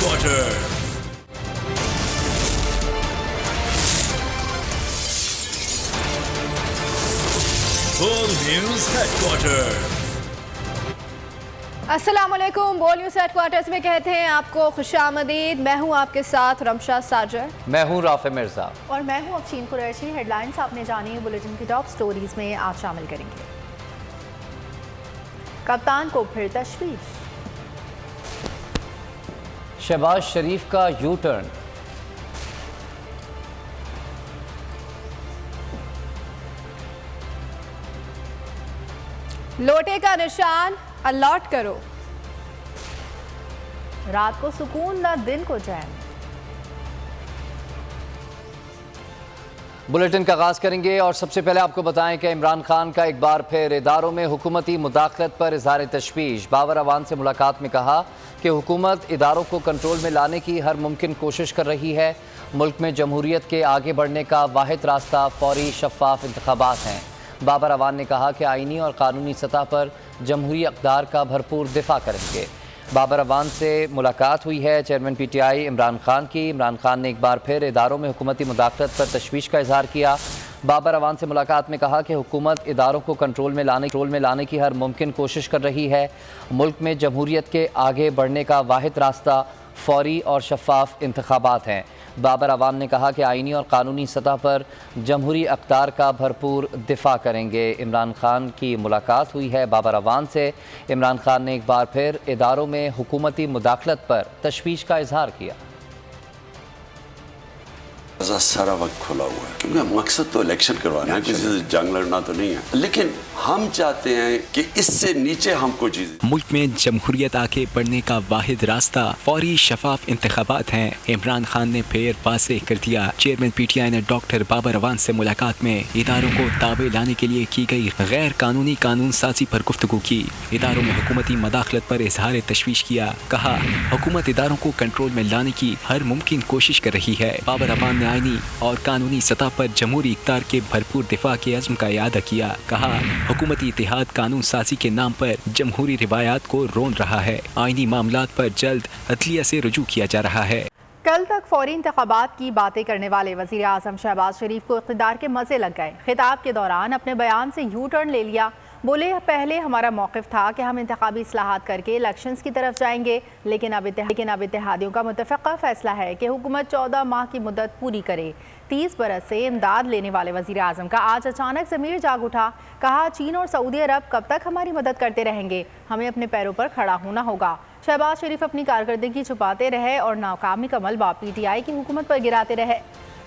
headquarters. Bull News Headquarters. अस्सलामुअलैकुम। बोल news headquarters में कहते हैं आपको खुशामदीद। मैं हूं आपके साथ रमशा साजर। मैं हूं राफे मिर्जा और मैं हूं अफशीन कुरैशी। हेडलाइंस आपने जानी, बुलेटिन की टॉप स्टोरीज में आज शामिल करेंगे। कप्तान को फिर तशवीश, शहबाज शरीफ का यू टर्न, लोटे का निशान अलॉट करो, रात को सुकून न दिन को चैन। बुलेटिन का आगाज करेंगे और सबसे पहले आपको बताएं कि इमरान खान का एक बार फिर इदारों में हुकूमती मुदाखलत पर इजहार तशवीश। बाबर अवान से मुलाकात में कहा कि हुकूमत इदारों को कंट्रोल में लाने की हर मुमकिन कोशिश कर रही है। मुल्क में जमहूरियत के आगे बढ़ने का वाहिद रास्ता फौरी शफाफ इंतखाबात हैं। बाबर अवान ने कहा कि आईनी और कानूनी सतह पर जमहूरी अक़दार का भरपूर दिफा करेंगे। बाबर अवान से मुलाकात हुई है चेयरमैन पीटीआई इमरान खान की। इमरान खान ने एक बार फिर इदारों में हुकूमती मुदाखलत पर तशवीश का इजहार किया। बाबर अवान से मुलाकात में कहा कि हुकूमत इदारों को कंट्रोल में लाने की हर मुमकिन कोशिश कर रही है। मुल्क में जमहूरियत के आगे बढ़ने का वाहिद रास्ता फौरी और शफाफ इंतखाबात हैं। बाबर अवान ने कहा कि आईनी और कानूनी सतह पर जमहूरी अक़दार का भरपूर दिफा करेंगे। इमरान खान की मुलाकात हुई है बाबर अवान से। इमरान खान ने एक बार फिर इदारों में हुकूमती मुदाखलत पर तशवीश का इजहार किया। सारा वक्त खुला हुआ है क्योंकि मकसद तो इलेक्शन करवाना है, किसी से जंग लड़ना तो नहीं है, लेकिन हम चाहते हैं कि इससे नीचे हमको चीज़। मुल्क में जमहूरियत आगे बढ़ने का वाहिद रास्ता फौरी शफाफ इंतखाबात हैं। इमरान खान ने फिर वाज़ेह कर दिया। चेयरमैन पीटीआई ने डॉक्टर बाबर अवान से मुलाकात में इदारों को ताबे लाने के लिए की गई गैर कानूनी कानून साजी पर गुफ्तगू की। इदारों में हुकूमती मदाखलत पर इजहार तशवीश किया। कहा हुकूमत इदारों को कंट्रोल में लाने की हर मुमकिन कोशिश कर रही है। बाबर अवान ने आईनी और कानूनी सतह पर जमहूरी इक़्तिदार के भरपूर दिफा के अज़्म का इयादा किया। कहा हुकूमती इत्तेहाद कानून साजी के नाम पर जमहूरी रिवायात को रोन रहा है। आईनी मामलात पर जल्द अदलिया से रुजू किया जा रहा है। कल तक फौरी इंतखाबात की बातें करने वाले वज़ीर आज़म शहबाज शरीफ को इक़्तिदार के मज़े लग गए। खिताब के दौरान अपने बयान से यू टर्न ले लिया। बोले पहले हमारा मौक़िफ़ था कि हम इंतखाबी इस्लाहात करके इलेक्शंस की तरफ जाएंगे, लेकिन अब इत्तेहादियों का मुतफ़क़ा फ़ैसला है कि हुकूमत 14 माह की मुद्दत पूरी करे। 30 बरस से इमदाद लेने वाले वज़ीर आज़म का आज अचानक ज़मीर जाग उठा। कहा चीन और सऊदी अरब कब तक हमारी मदद करते रहेंगे, हमें अपने पैरों पर खड़ा होना होगा। शहबाज शरीफ अपनी कारकर्दगी छुपाते रहे और नाकामी का मलबा पीटीआई की हुकूमत पर गिराते रहे।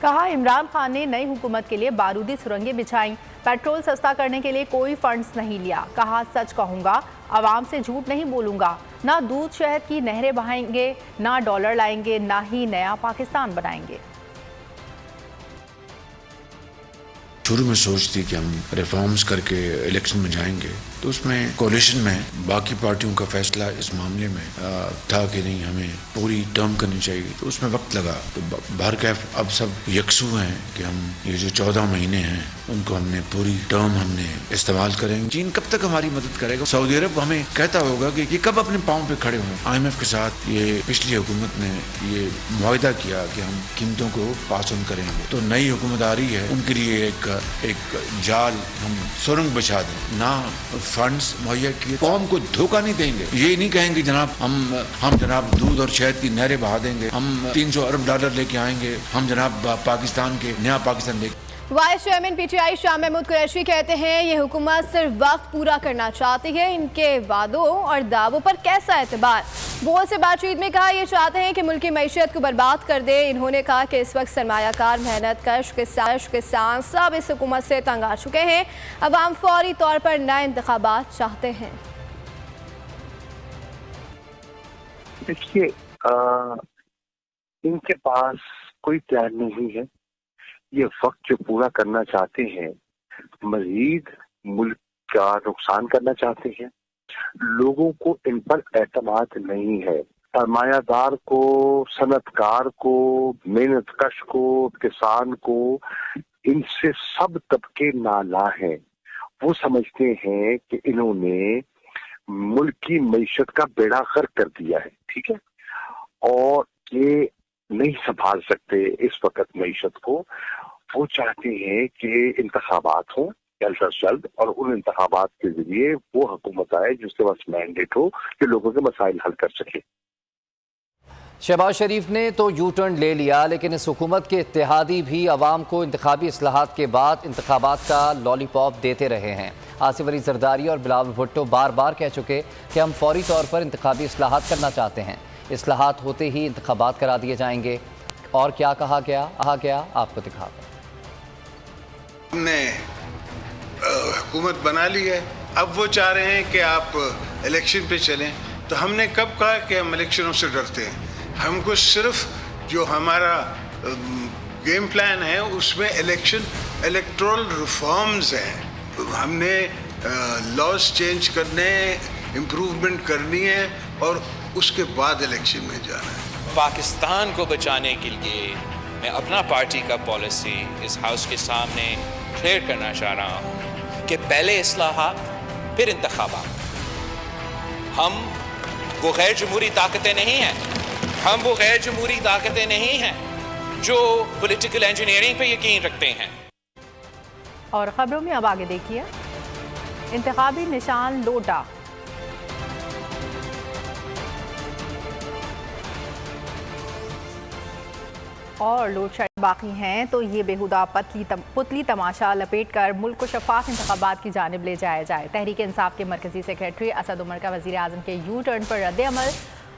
कहा इमरान खान ने नई हुकूमत के लिए बारूदी सुरंगें बिछाई, पेट्रोल सस्ता करने के लिए कोई फंड्स नहीं लिया। कहा सच कहूँगा, आवाम से झूठ नहीं बोलूँगा, ना दूध शहद की नहरें बहाएंगे, ना डॉलर लाएंगे, ना ही नया पाकिस्तान बनाएंगे। शुरू में सोच थी कि हम रिफॉर्म्स करके इलेक्शन में जाएंगे, तो उसमें कोलिशन में बाकी पार्टियों का फैसला इस मामले में था कि नहीं हमें पूरी टर्म करनी चाहिए, तो उसमें वक्त लगा। तो बहरकैफ अब सब यकसू हैं कि हम ये जो 14 महीने हैं उनको हमने पूरी टर्म हमने इस्तेमाल करेंगे। चीन कब तक हमारी मदद करेगा? सऊदी अरब हमें कहता होगा कि ये कब अपने पाँव पे खड़े हों। IMF के साथ ये पिछली हुकूमत ने ये मुआहदा किया कि हम कीमतों को पास ऑन करेंगे। तो नई हुकूमत आ रही है, उनके लिए एक जाल हम सुरंग बिछा दें, ना फंड्स मुहैया किए, कौम को धोखा नहीं देंगे। ये नहीं कहेंगे जनाब हम जनाब दूध और शहद की नहरें बहा देंगे, हम 300 अरब डॉलर लेके आएंगे, हम जनाब पाकिस्तान के नया पाकिस्तान लेके। Vice chairman PTI Shah Mahmood Qureshi कहते हैं ये हुकूमत सिर्फ वक्त पूरा करना चाहती है, इनके वादों और दावों पर कैसा एतबार। बोल से बातचीत में कहा ये चाहते हैं कि मुल्क की मैशियत को बर्बाद कर दे। इन्होंने कहा कि इस वक्त सरमायाकार, मेहनत कश, किसान सब इस हुकूमत से तंग आ चुके हैं। अवाम फौरी तौर पर नए इंतखाबात चाहते हैं। देखिए इनके पास कोई प्लान नहीं है। ये वक्त जो पूरा करना चाहते हैं, मजीद मुल्क का नुकसान करना चाहते हैं। लोगों को इन पर एतमाद नहीं है। सरमायादार को, सनतकार को, मेहनत कश को, किसान को, इनसे सब तबके नाला हैं। वो समझते हैं कि इन्होंने मुल्क की मईशत का बेड़ा गर्क कर दिया है, ठीक है, اور یہ نہیں سنبھال سکتے اس وقت معیشت کو. وہ چاہتے ہیں کہ انتخابات ہوں جلد از جلد اور ان انتخابات کے ذریعے وہ حکومت آئے جس کے پاس مینڈیٹ ہو کہ لوگوں کے مسائل حل کر سکے. شہباز شریف نے تو یو ٹرن لے لیا، لیکن اس حکومت کے اتحادی بھی عوام کو انتخابی اصلاحات کے بعد انتخابات کا لالی پاپ دیتے رہے ہیں. آصف علی زرداری اور بلاول بھٹو بار بار کہہ چکے کہ ہم فوری طور پر انتخابی اصلاحات کرنا چاہتے ہیں، اصلاحات ہوتے ہی انتخابات کرا دیے جائیں گے. اور کیا کہا گیا آپ کو دکھاتے ہیں. ہم نے حکومت بنا لی ہے، اب وہ چاہ رہے ہیں کہ آپ الیکشن پہ چلیں. تو ہم نے کب کہا کہ ہم الیکشنوں سے ڈرتے ہیں؟ ہم کو صرف جو ہمارا گیم پلان ہے اس میں الیکٹورل ریفارمز ہیں. ہم نے لاز چینج کرنے، امپروومنٹ کرنی ہے اور اس کے بعد الیکشن میں جانا ہے. پاکستان کو بچانے کے لیے میں اپنا پارٹی کا پالیسی اس ہاؤس کے سامنے کلیئر کرنا چاہ رہا ہوں کہ پہلے اصلاحات پھر انتخابات. ہم وہ غیر جمہوری طاقتیں نہیں ہیں، ہم وہ غیر جمہوری طاقتیں نہیں ہیں جو پولیٹیکل انجینئرنگ پہ یقین رکھتے ہیں. اور خبروں میں اب آگے دیکھیے. انتخابی نشان لوٹا. اور لوڈ شیڈ باقی ہیں تو یہ بیہودہ پتلی تماشا لپیٹ کر ملک کو شفاف انتخابات کی جانب لے جایا جائے. تحریک انصاف کے مرکزی سیکریٹری اسد عمر کا وزیر اعظم کے یو ٹرن پر رد عمل.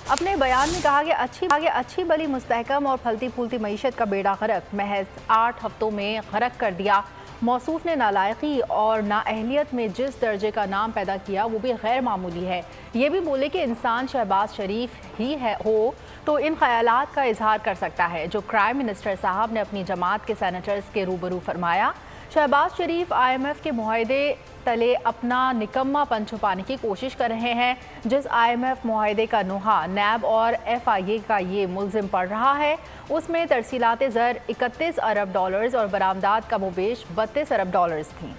اپنے بیان میں کہا کہ اچھی بلی مستحکم اور پھلتی پھولتی معیشت کا بیڑا غرق محض 8 ہفتوں میں غرق کر دیا. موصوف نے نالائقی اور نااہلیت میں جس درجے کا نام پیدا کیا وہ بھی غیر معمولی ہے. یہ بھی بولے کہ انسان شہباز شریف ہی ہو تو ان خیالات کا اظہار کر سکتا ہے جو پرائم منسٹر صاحب نے اپنی جماعت کے سینیٹرز کے روبرو فرمایا. شہباز شریف IMF کے معاہدے تلے اپنا نکما پن چھپانے کی کوشش کر رہے ہیں. جس IMF معاہدے کا نوحہ نیب اور FIA کا یہ ملزم پڑ رہا ہے اس میں ترسیلات زر 31 ارب ڈالرز اور برآمدات کم و بیش 32 ارب ڈالرز تھیں.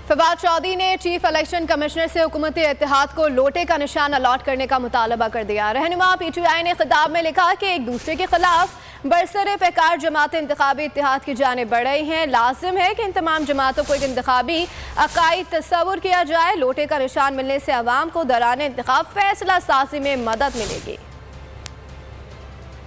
فواد چودھری نے چیف الیکشن کمشنر سے حکومتی اتحاد کو لوٹے کا نشان الاٹ کرنے کا مطالبہ کر دیا. رہنما PTI نے خطاب میں لکھا کہ ایک دوسرے کے خلاف برسر پیکار جماعتیں انتخابی اتحاد کی جانب بڑھ رہی ہیں. لازم ہے کہ ان تمام جماعتوں کو ایک انتخابی عقائد تصور کیا جائے. لوٹے کا نشان ملنے سے عوام کو دوران انتخاب فیصلہ سازی میں مدد ملے گی.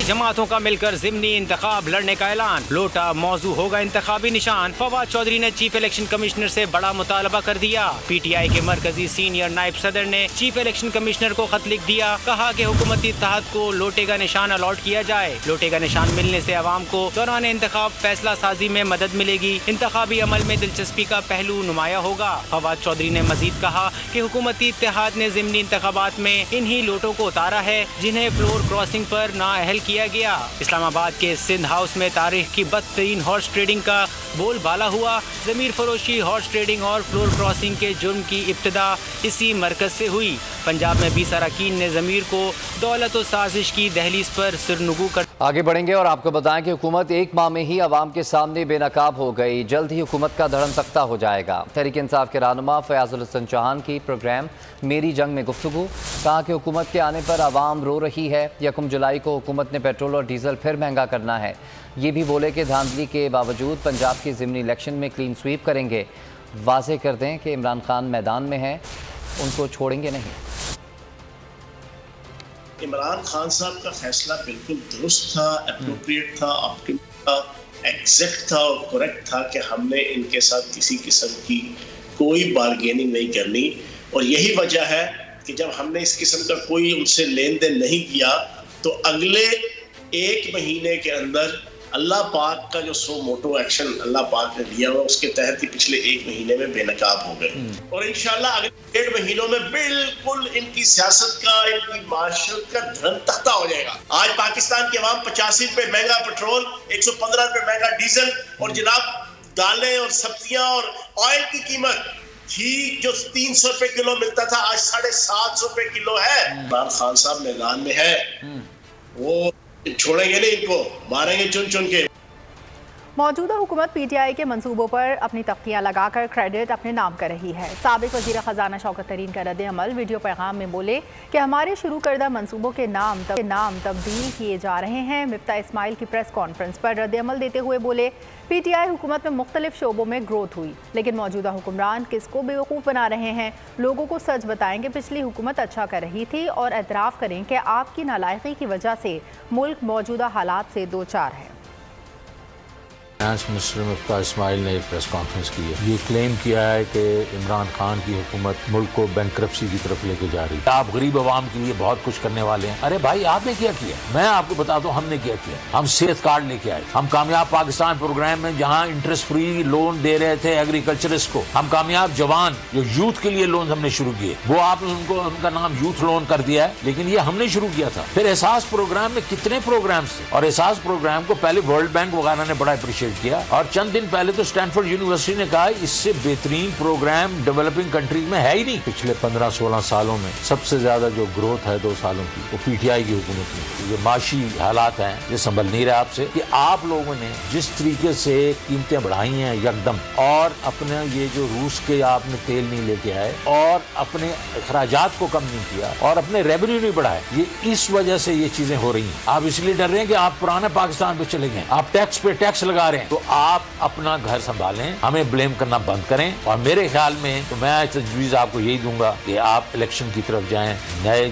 جماعتوں کا مل کر ضمنی انتخاب لڑنے کا اعلان. لوٹا موضوع ہوگا انتخابی نشان. فواد چودھری نے چیف الیکشن کمشنر سے بڑا مطالبہ کر دیا. PTI کے مرکزی سینئر نائب صدر نے چیف الیکشن کمشنر کو خط لکھ دیا. کہا کہ حکومتی اتحاد کو لوٹے کا نشان الاٹ کیا جائے. لوٹے کا نشان ملنے سے عوام کو دوران انتخاب فیصلہ سازی میں مدد ملے گی. انتخابی عمل میں دلچسپی کا پہلو نمایاں ہوگا. فواد چودھری نے مزید کہا کہ حکومتی اتحاد نے ضمنی انتخابات میں انہی لوٹوں کو اتارا ہے جنہیں فلور کراسنگ پر نااہل کیا گیا. اسلام آباد کے سندھ ہاؤس میں تاریخ کی بدترین ہارس ٹریڈنگ کا بول بالا ہوا. ضمیر فروشی، ہارس ٹریڈنگ اور فلور کراسنگ کے جرم کی ابتدا اسی مرکز سے ہوئی. پنجاب میں 20 اراکین نے ضمیر کو دولت و سازش کی دہلیز پر سرنگو کر. آگے بڑھیں گے اور آپ کو بتائیں کہ حکومت 1 ماہ میں ہی عوام کے سامنے بے نقاب ہو گئی. جلد ہی حکومت کا دھڑم تختہ ہو جائے گا. تحریک انصاف کے رہنما فیاض الحسن چوہان کی پروگرام میری جنگ میں گفتگو. کہا کہ حکومت کے آنے پر عوام رو رہی ہے. 1 جولائی کو حکومت نے پیٹرول اور ڈیزل پھر مہنگا کرنا ہے. یہ بھی بولے کہ دھاندلی کے باوجود پنجاب کی ضمنی الیکشن میں کلین سویپ کریں گے. واضح کر دیں کہ عمران خان میدان میں ہیں، ان کو چھوڑیں گے نہیں. عمران خان صاحب کا فیصلہ بالکل درست تھا، اپروپریٹ تھا، آپٹیمل تھا، ایگزیکٹ تھا اور کریکٹ تھا کہ ہم نے ان کے ساتھ کسی قسم کی کوئی بارگیننگ نہیں کرنی. اور یہی وجہ ہے کہ جب ہم نے اس قسم کا کوئی ان سے لین دین نہیں کیا تو اگلے 1 مہینے کے اندر اللہ پاک کا جو سو موٹو ایکشن اللہ پاک نے دیا ہوا اس کے تحت ہی پچھلے 1 مہینے میں بے نقاب ہو گئے. اور انشاءاللہ اگلے 1.5 مہینوں میں بالکل ان کی سیاست کا، ان کی معاشرت کا دھرم تختہ ہو جائے گا. آج پاکستان کے عوام 85 روپے مہنگا پیٹرول، 115 روپے مہنگا ڈیزل اور جناب دالیں اور سبزیاں اور آئل کی قیمت گھی جو 300 روپے کلو ملتا تھا آج 750 روپے کلو ہے. عمران خان صاحب میدان میں ہے، وہ چھوڑیں گے نہیں، ان کو ماریں گے چن چن کے. मौजूदा हुकूमत PTI के मंसूबों पर अपनी तख्तियां लगाकर क्रेडिट अपने नाम कर रही है। साबिक वज़ीर ख़जाना शौकत तरीन का रद्द-ए-अमल, वीडियो पैगाम में बोले कि हमारे शुरू करदा मंसूबों के नाम तब्दील किए जा रहे हैं। मिफ्ता इस्माइल की प्रेस कॉन्फ्रेंस पर रद्द-ए-अमल देते हुए बोले PTI हुकूमत में मुख्तलिफ शोबों में ग्रोथ हुई, लेकिन मौजूदा हुक्मरान किसको बेवकूफ़ बना रहे हैं। लोगों को सच बताएं कि पिछली हुकूमत अच्छा कर रही थी और एतराफ़ करें कि आपकी नालायकी की वजह से मुल्क मौजूदा हालात से दो चार है। फाइनेंस मिनिस्टर मिफ्ता इस्माइल ने एक प्रेस कॉन्फ्रेंस की है। ये क्लेम किया है कि इमरान खान की हुकूमत मुल्क को बैंकरप्सी की तरफ लेके जा रही है। आप गरीब आवाम के लिए बहुत कुछ करने वाले हैं। अरे भाई, आपने क्या किया? मैं आपको बता दूं हमने क्या किया। हम सेहत कार्ड लेके आए, हम कामयाब पाकिस्तान प्रोग्राम में जहां इंटरेस्ट फ्री लोन दे रहे थे एग्रीकल्चरिस्ट को, हम कामयाब जवान जो यूथ के लिए लोन हमने शुरू किए, वो आपने उनका नाम यूथ लोन कर दिया है, लेकिन ये हमने शुरू किया था। फिर एहसास प्रोग्राम में कितने प्रोग्राम थे, और एहसास प्रोग्राम को पहले वर्ल्ड बैंक वगैरह ने बड़ा अप्रिशिएट किया, और चंद दिन पहले तो स्टैनफोर्ड यूनिवर्सिटी ने कहा इससे बेहतरीन प्रोग्राम डेवलपिंग कंट्रीज में है ही नहीं। पिछले 15-16 सालों में सबसे ज्यादा जो ग्रोथ है 2 सालों की, वो PTI की हुकूमत में। ये माशी हालात हैं, ये संभल नहीं रहा आपसे कि आप लोगों ने जिस तरीके से कीमतें बढ़ाई हैं यकदम, और अपने ये जो रूस के आपने तेल नहीं लेके आए और अपने अखराजात को कम नहीं किया और अपने रेवेन्यू नहीं बढ़ाए, ये इस वजह से ये चीजें हो रही हैं। आप इसलिए डर रहे हैं कि आप पुराने पाकिस्तान पे चले गए, आप टैक्स पे टैक्स लगा रहे हैं। तो आप अपना घर संभालें, हमें ब्लेम करना बंद करें, और मेरे ख्याल में तो मैं तजवीज़ आपको यही दूंगा कि आप इलेक्शन की तरफ जाएं, नए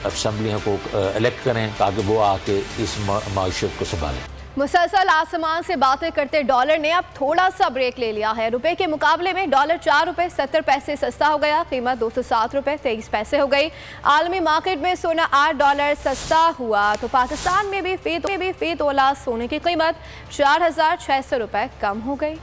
असेंबलियों को इलेक्ट करें ताकि वो आके इस माशियत को संभालें। मुसलसल आसमान से बातें करते डॉलर ने अब थोड़ा सा ब्रेक ले लिया है। रुपए के मुकाबले में डॉलर 4 रुपए 70 पैसे सस्ता हो गया, कीमत 207 रुपए 23 पैसे हो गई। आलमी मार्केट में सोना $8 सस्ता हुआ, तो पाकिस्तान में भी फी तोला सोने की कीमत 4,600 रुपए कम हो गई।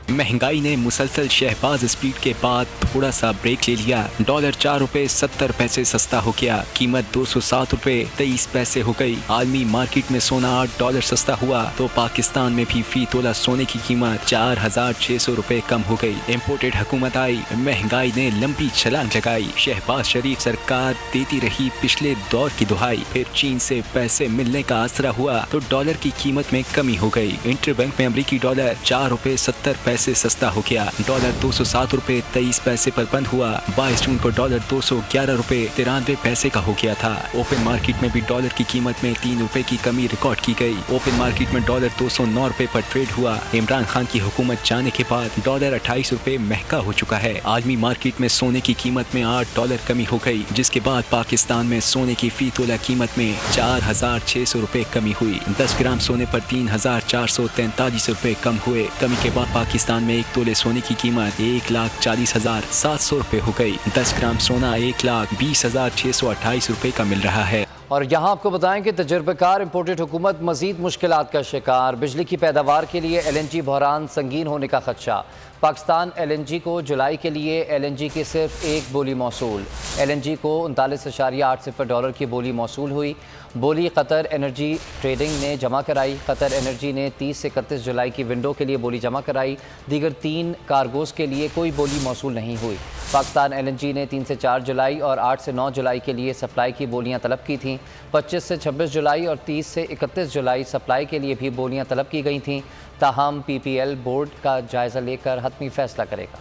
महंगाई ने मुसलसल शहबाज स्पीड के बाद थोड़ा सा ब्रेक ले लिया। डॉलर 4 रुपए 70 पैसे सस्ता हो गया, कीमत 207 रुपए 23 पैसे हो गई। आलमी मार्केट में सोना $8 सस्ता हुआ, तो पाकिस्तान में भी फी तोला सोने की कीमत 4,600 रुपए कम हो गई। इम्पोर्टेड हुकूमत आई, महंगाई ने लंबी छलांग लगाई। शहबाज शरीफ सरकार देती रही पिछले दौर की दुहाई, फिर चीन से पैसे मिलने का आसरा हुआ तो डॉलर की कीमत में कमी हो गई। इंटरबैंक में अमरीकी डॉलर 4 रुपए 70 पैसे सस्ता हो गया, डॉलर 207 रुपए 23 पैसे पर बंद हुआ। 22 जून को डॉलर 211 रुपए 93 पैसे का हो गया था। ओपन मार्केट में भी डॉलर की कीमत में 3 रुपए की कमी रिकॉर्ड की गई। ओपन मार्केट में डॉलर 209 रुपए पर ट्रेड हुआ। इमरान खान की हुकूमत जाने के बाद डॉलर 28 रुपए महंगा हो चुका है। आलमी मार्केट में सोने की कीमत में $8 कमी हो गई, जिसके बाद पाकिस्तान में सोने की फी तोला कीमत में 4,600 रुपए कमी हुई। 10 ग्राम सोने पर 3,443 रुपए कम हुए। कमी के बाद पाकिस्तान में 1 तोले सोने की कीमत 1,40,700 रुपए हो गई। 10 ग्राम सोना 1,20,628 रुपए का मिल रहा है। और यहाँ आपको बताएं कि तजुर्बेकार इम्पोर्टेड हुकूमत मजीद मुश्किलात का शिकार। बिजली की पैदावार के लिए LNG बहरान संगीन होने का खदशा। पाकिस्तान LNG को जुलाई के लिए LNG की सिर्फ एक बोली मौसूल। LNG को $39.80 की बोली मौसूल हुई। बोली कतर एनर्जी ट्रेडिंग ने जमा कराई। कतर एनर्जी ने 30 से 31 जुलाई की विंडो के लिए बोली जमा कराई। दीगर 3 कार्गोज़ के लिए कोई बोली मौसूल नहीं हुई। पाकिस्तान LNG ने 3 से 4 जुलाई और 8 से 9 जुलाई के लिए सप्लाई की बोलियां तलब की थीं। 25 से 26 जुलाई और 30 से 31 जुलाई सप्लाई के लिए भी बोलियां तलब की गई थीं। ताहम PPL बोर्ड का जायज़ा लेकर हतमी फैसला करेगा।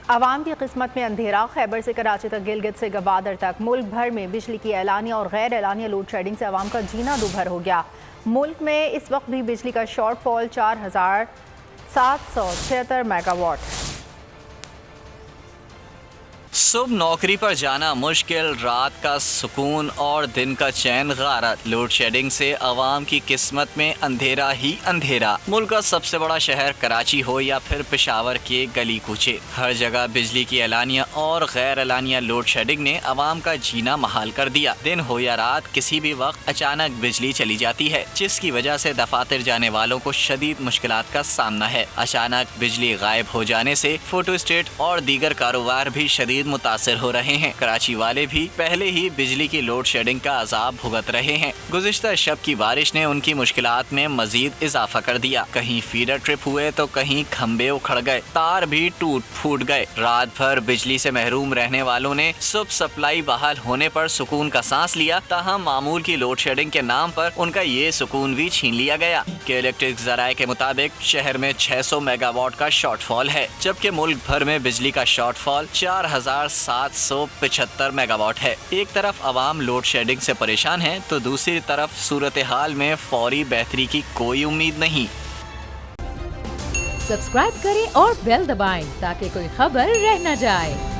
आवाम की किस्मत में अंधेरा। खैबर से कराची तक, गिलगित से गवादर तक मुल्क भर में बिजली की एलानिया और गैर एलानिया लोड शेडिंग से आवाम का जीना दूभर हो गया। मुल्क में इस वक्त भी बिजली का शॉर्टफॉल 4,776 मेगावाट है। सुबह नौकरी पर जाना मुश्किल, रात का सुकून और दिन का चैन गारत। लोड शेडिंग से आवाम की किस्मत में अंधेरा ही अंधेरा। मुल्क का सबसे बड़ा शहर कराची हो या फिर पेशावर के गली कूचे, हर जगह बिजली की एलानिया और गैर एलानिया लोड शेडिंग ने आवाम का जीना महाल कर दिया। दिन हो या रात, किसी भी वक्त अचानक बिजली चली जाती है, जिसकी वजह से दफातर जाने वालों को शदीद मुश्किलात का सामना है। अचानक बिजली गायब हो जाने से फोटो स्टेट और दीगर कारोबार भी शदीद मुतासिर हो रहे हैं। कराची वाले भी पहले ही बिजली की लोड शेडिंग का अजाब भुगत रहे हैं। गुज़िश्ता शब की बारिश ने उनकी मुश्किलात में मजीद इजाफा कर दिया। कहीं फीडर ट्रिप हुए तो कहीं खंबे उखड़ गए, तार भी टूट फूट गए। रात भर बिजली से महरूम रहने वालों ने सुबह सप्लाई बहाल होने पर सुकून का सांस लिया, ताहम मामूल की लोड शेडिंग के नाम पर उनका ये सुकून भी छीन लिया गया। के इलेक्ट्रिक ज़राए के मुताबिक शहर में 600 मेगावाट का शॉर्टफॉल है, जबकि मुल्क भर में बिजली का शॉर्टफॉल 4775 मेगावाट है। एक तरफ अवाम लोड शेडिंग से परेशान है तो दूसरी तरफ सूरत हाल में फौरी बेहतरी की कोई उम्मीद नहीं। सब्सक्राइब करें और बेल दबाएं ताकि कोई खबर रह न जाए।